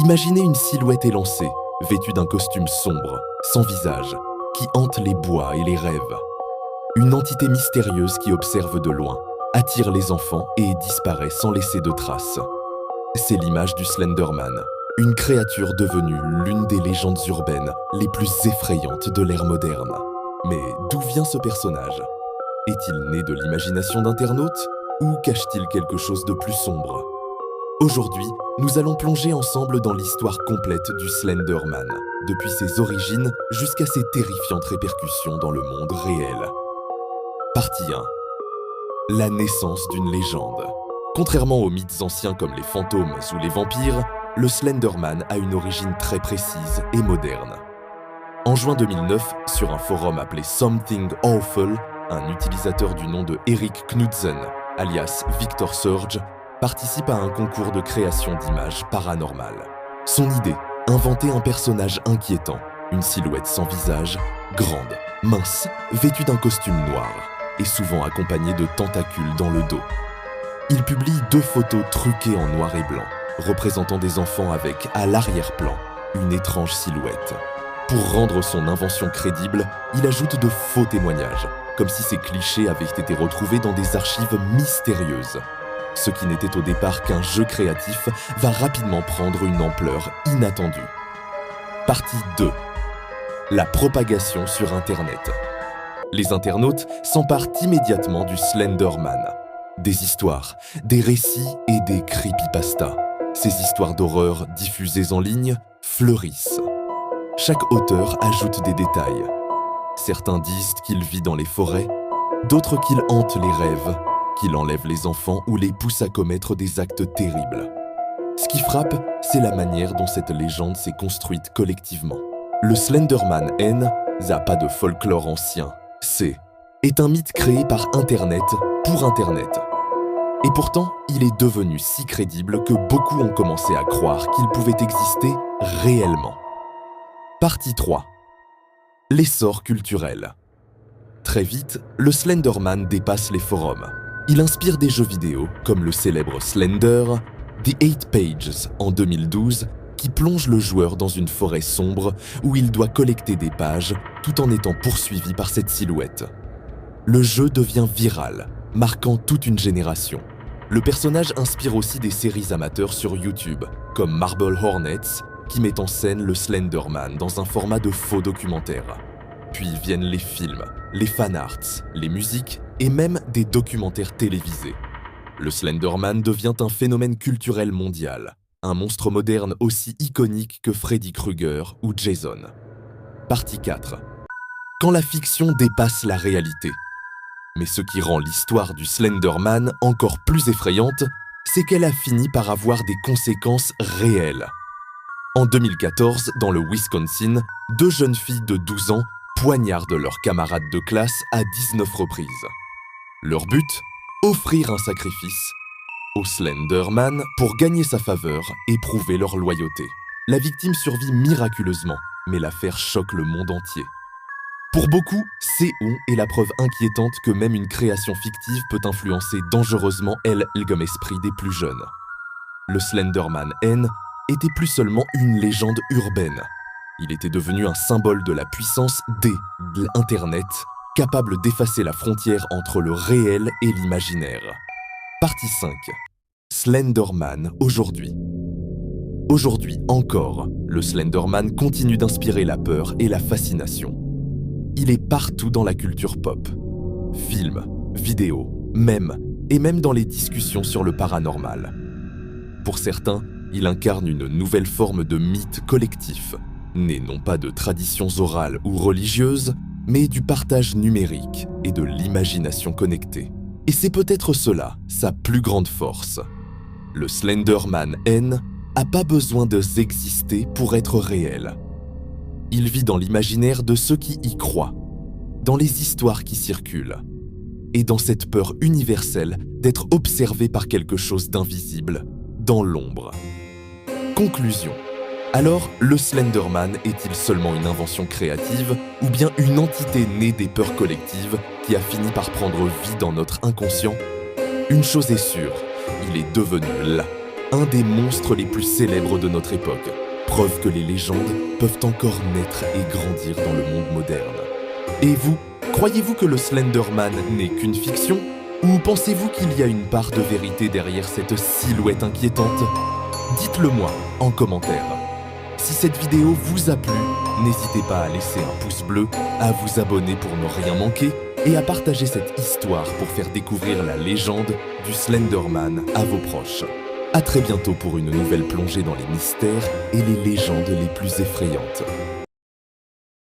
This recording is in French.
Imaginez une silhouette élancée, vêtue d'un costume sombre, sans visage, qui hante les bois et les rêves. Une entité mystérieuse qui observe de loin, attire les enfants et disparaît sans laisser de traces. C'est l'image du Slenderman, une créature devenue l'une des légendes urbaines les plus effrayantes de l'ère moderne. Mais d'où vient ce personnage? Est-il né de l'imagination d'internautes ou cache-t-il quelque chose de plus sombre? Aujourd'hui, nous allons plonger ensemble dans l'histoire complète du Slenderman, depuis ses origines jusqu'à ses terrifiantes répercussions dans le monde réel. Partie 1. La naissance d'une légende. Contrairement aux mythes anciens comme les fantômes ou les vampires, le Slenderman a une origine très précise et moderne. En juin 2009, sur un forum appelé Something Awful, un utilisateur du nom de Eric Knudsen, alias Victor Surge, participe à un concours de création d'images paranormales. Son idée, inventer un personnage inquiétant, une silhouette sans visage, grande, mince, vêtue d'un costume noir, et souvent accompagnée de tentacules dans le dos. Il publie 2 photos truquées en noir et blanc, représentant des enfants avec, à l'arrière-plan, une étrange silhouette. Pour rendre son invention crédible, il ajoute de faux témoignages, comme si ces clichés avaient été retrouvés dans des archives mystérieuses. Ce qui n'était au départ qu'un jeu créatif va rapidement prendre une ampleur inattendue. Partie 2. La propagation sur Internet. Les internautes s'emparent immédiatement du Slenderman. Des histoires, des récits et des creepypastas. Ces histoires d'horreur diffusées en ligne fleurissent. Chaque auteur ajoute des détails. Certains disent qu'il vit dans les forêts, d'autres qu'il hante les rêves, qu'il enlève les enfants ou les pousse à commettre des actes terribles. Ce qui frappe, c'est la manière dont cette légende s'est construite collectivement. Le Slenderman N n'a pas de folklore ancien. Est un mythe créé par Internet pour Internet. Et pourtant, il est devenu si crédible que beaucoup ont commencé à croire qu'il pouvait exister réellement. Partie 3. L'essor culturel. Très vite, le Slenderman dépasse les forums. Il inspire des jeux vidéo comme le célèbre Slender, The 8 Pages en 2012, qui plonge le joueur dans une forêt sombre où il doit collecter des pages tout en étant poursuivi par cette silhouette. Le jeu devient viral, marquant toute une génération. Le personnage inspire aussi des séries amateurs sur YouTube, comme Marble Hornets, qui met en scène le Slenderman dans un format de faux documentaire. Puis viennent les films, les fanarts, les musiques et même des documentaires télévisés. Le Slenderman devient un phénomène culturel mondial, un monstre moderne aussi iconique que Freddy Krueger ou Jason. Partie 4. Quand la fiction dépasse la réalité. Mais ce qui rend l'histoire du Slenderman encore plus effrayante, c'est qu'elle a fini par avoir des conséquences réelles. En 2014, dans le Wisconsin, 2 jeunes filles de 12 ans poignardent leurs camarades de classe à 19 reprises. Leur but ? Offrir un sacrifice au Slenderman pour gagner sa faveur et prouver leur loyauté. La victime survit miraculeusement, mais l'affaire choque le monde entier. Pour beaucoup, C.O. est la preuve inquiétante que même une création fictive peut influencer dangereusement l'esprit des plus jeunes. Le Slenderman N était plus seulement une légende urbaine. Il était devenu un symbole de la puissance de l'Internet, capable d'effacer la frontière entre le réel et l'imaginaire. Partie 5. Slenderman aujourd'hui. Aujourd'hui encore, le Slenderman continue d'inspirer la peur et la fascination. Il est partout dans la culture pop. Films, vidéos, mèmes, et même dans les discussions sur le paranormal. Pour certains, il incarne une nouvelle forme de mythe collectif, né non pas de traditions orales ou religieuses, mais du partage numérique et de l'imagination connectée. Et c'est peut-être cela, sa plus grande force. Le Slenderman N n'a pas besoin d'exister pour être réel. Il vit dans l'imaginaire de ceux qui y croient, dans les histoires qui circulent, et dans cette peur universelle d'être observé par quelque chose d'invisible, dans l'ombre. Conclusion. Alors, le Slenderman est-il seulement une invention créative ou bien une entité née des peurs collectives qui a fini par prendre vie dans notre inconscient ? Une chose est sûre, il est devenu là, un des monstres les plus célèbres de notre époque. Preuve que les légendes peuvent encore naître et grandir dans le monde moderne. Et vous, croyez-vous que le Slenderman n'est qu'une fiction? Ou pensez-vous qu'il y a une part de vérité derrière cette silhouette inquiétante? Dites-le moi en commentaire. Si cette vidéo vous a plu, n'hésitez pas à laisser un pouce bleu, à vous abonner pour ne rien manquer et à partager cette histoire pour faire découvrir la légende du Slenderman à vos proches. À très bientôt pour une nouvelle plongée dans les mystères et les légendes les plus effrayantes.